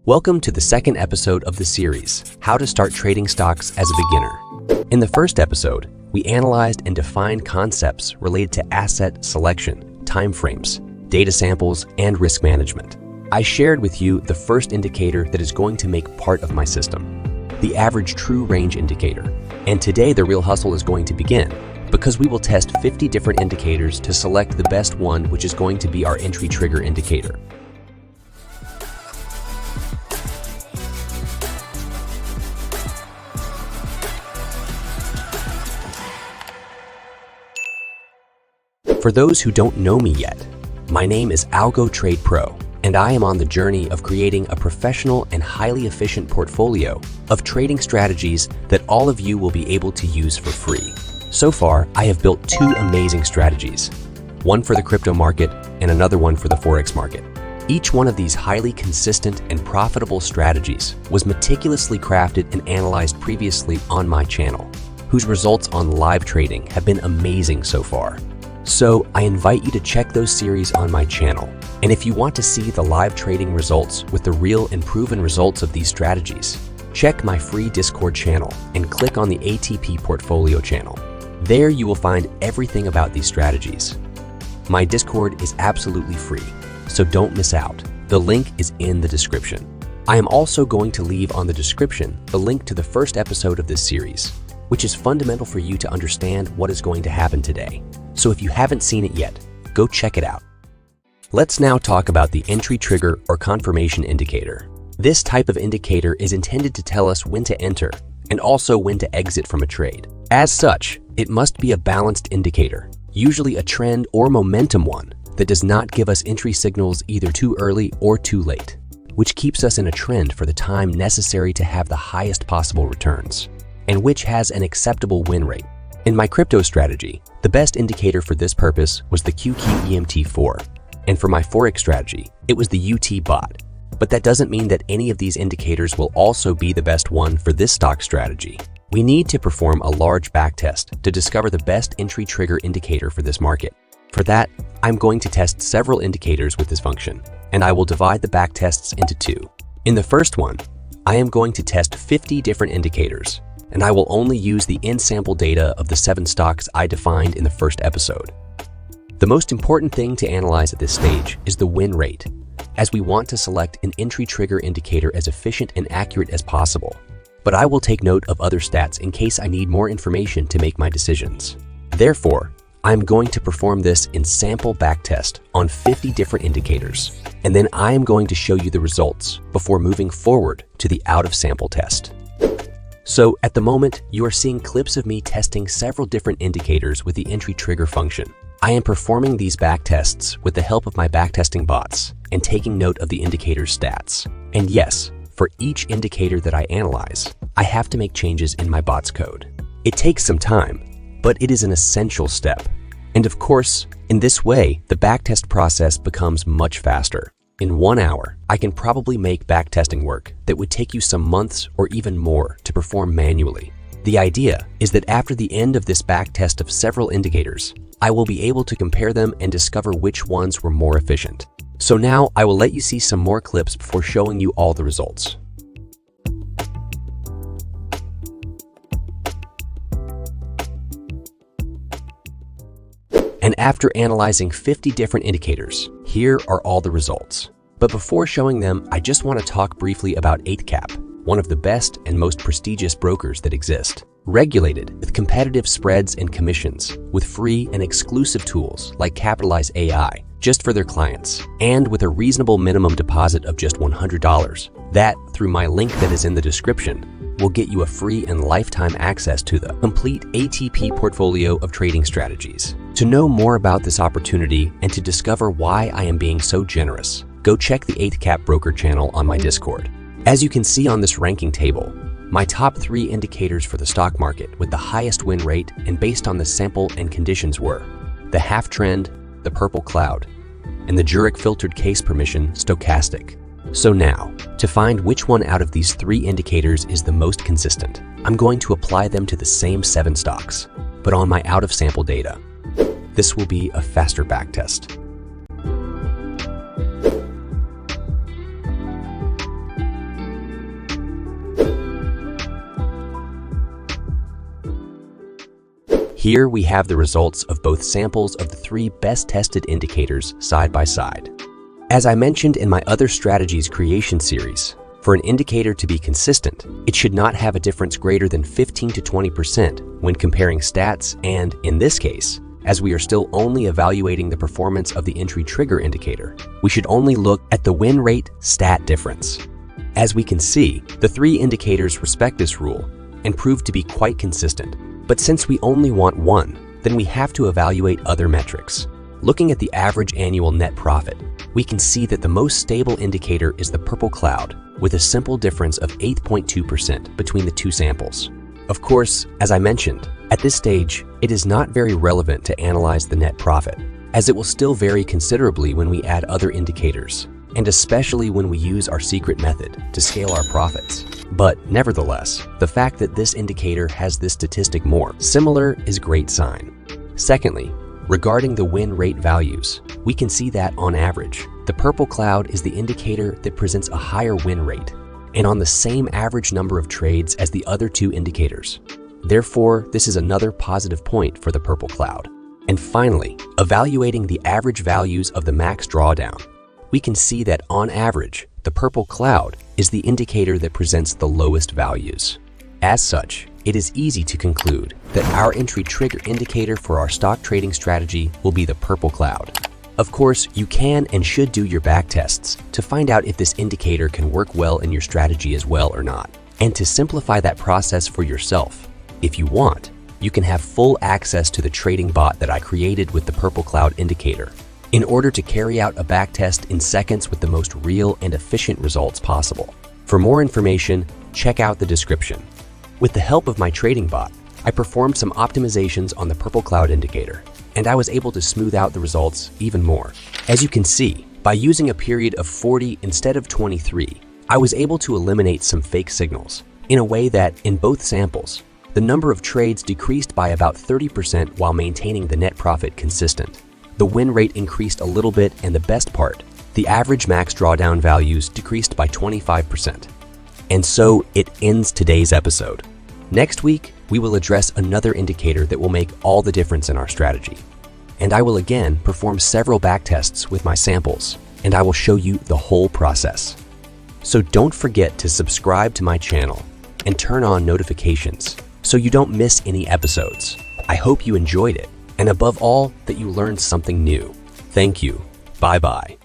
Welcome to the second episode of the series, How to Start Trading Stocks as a Beginner. In the first episode, we analyzed and defined concepts related to asset selection, timeframes, data samples, and risk management. I shared with you the first indicator that is going to make part of my system, the average true range indicator. And today the real hustle is going to begin because we will test 50 different indicators to select the best one, which is going to be our entry trigger indicator. For those who don't know me yet, my name is Algo Trade Pro, and I am on the journey of creating a professional and highly efficient portfolio of trading strategies that all of you will be able to use for free. So far, I have built two amazing strategies, one for the crypto market and another one for the Forex market. Each one of these highly consistent and profitable strategies was meticulously crafted and analyzed previously on my channel, whose results on live trading have been amazing so far. So I invite you to check those series on my channel. And if you want to see the live trading results with the real and proven results of these strategies, check my free Discord channel and click on the ATP Portfolio channel. There you will find everything about these strategies. My Discord is absolutely free, so don't miss out. The link is in the description. I am also going to leave on the description the link to the first episode of this series, which is fundamental for you to understand what is going to happen today. So if you haven't seen it yet, go check it out. Let's now talk about the entry trigger or confirmation indicator. This type of indicator is intended to tell us when to enter and also when to exit from a trade. As such, it must be a balanced indicator, usually a trend or momentum one that does not give us entry signals either too early or too late, which keeps us in a trend for the time necessary to have the highest possible returns, and which has an acceptable win rate. In my crypto strategy, the best indicator for this purpose was the QQEMT4, and for my Forex strategy, it was the UT bot. But that doesn't mean that any of these indicators will also be the best one for this stock strategy. We need to perform a large backtest to discover the best entry trigger indicator for this market. For that, I'm going to test several indicators with this function, and I will divide the backtests into two. In the first one, I am going to test 50 different indicators, and I will only use the in-sample data of the 7 stocks I defined in the first episode. The most important thing to analyze at this stage is the win rate, as we want to select an entry trigger indicator as efficient and accurate as possible. But I will take note of other stats in case I need more information to make my decisions. Therefore, I'm going to perform this in sample backtest on 50 different indicators, and then I am going to show you the results before moving forward to the out-of-sample test. So at the moment, you are seeing clips of me testing several different indicators with the entry trigger function. I am performing these backtests with the help of my backtesting bots and taking note of the indicator's stats. And yes, for each indicator that I analyze, I have to make changes in my bot's code. It takes some time, but it is an essential step. And of course, in this way, the backtest process becomes much faster. In 1 hour, I can probably make backtesting work that would take you some months or even more to perform manually. The idea is that after the end of this backtest of several indicators, I will be able to compare them and discover which ones were more efficient. So now I will let you see some more clips before showing you all the results. And after analyzing 50 different indicators, here are all the results. But before showing them, I just want to talk briefly about ATP, one of the best and most prestigious brokers that exist. Regulated with competitive spreads and commissions, with free and exclusive tools like Capitalize AI just for their clients, and with a reasonable minimum deposit of just $100. That, through my link that is in the description, will get you a free and lifetime access to the complete ATP portfolio of trading strategies. To know more about this opportunity and to discover why I am being so generous, go check the 8th Broker channel on my Discord. As you can see on this ranking table, my top 3 indicators for the stock market with the highest win rate and based on the sample and conditions were the half trend, the purple cloud, and the Jurek filtered case permission stochastic. So now, to find which one out of these 3 indicators is the most consistent, I'm going to apply them to the same 7 stocks, but on my out-of-sample data. This will be a faster backtest. Here we have the results of both samples of the 3 best tested indicators side by side. As I mentioned in my other strategies creation series, for an indicator to be consistent, it should not have a difference greater than 15 to 20% when comparing stats, and in this case, as we are still only evaluating the performance of the entry trigger indicator, we should only look at the win rate stat difference. As we can see, the 3 indicators respect this rule and prove to be quite consistent. But since we only want one, then we have to evaluate other metrics. Looking at the average annual net profit, we can see that the most stable indicator is the purple cloud, with a simple difference of 8.2% between the 2 samples. Of course, as I mentioned, at this stage, it is not very relevant to analyze the net profit, as it will still vary considerably when we add other indicators, and especially when we use our secret method to scale our profits. But nevertheless, the fact that this indicator has this statistic more similar is a great sign. Secondly, regarding the win rate values, we can see that on average, the purple cloud is the indicator that presents a higher win rate and on the same average number of trades as the other 2 indicators. Therefore, this is another positive point for the purple cloud. And finally, evaluating the average values of the max drawdown, we can see that on average, the purple cloud is the indicator that presents the lowest values. As such, it is easy to conclude that our entry trigger indicator for our stock trading strategy will be the purple cloud. Of course, you can and should do your backtests to find out if this indicator can work well in your strategy as well or not. And to simplify that process for yourself, if you want, you can have full access to the trading bot that I created with the purple cloud indicator in order to carry out a backtest in seconds with the most real and efficient results possible. For more information, check out the description. With the help of my trading bot, I performed some optimizations on the purple cloud indicator, and I was able to smooth out the results even more. As you can see, by using a period of 40 instead of 23, I was able to eliminate some fake signals in a way that, in both samples, the number of trades decreased by about 30% while maintaining the net profit consistent. The win rate increased a little bit, and the best part, the average max drawdown values decreased by 25%. And so it ends today's episode. Next week, we will address another indicator that will make all the difference in our strategy. And I will again perform several backtests with my samples, and I will show you the whole process. So don't forget to subscribe to my channel and turn on notifications so you don't miss any episodes. I hope you enjoyed it, and above all, that you learned something new. Thank you. Bye-bye.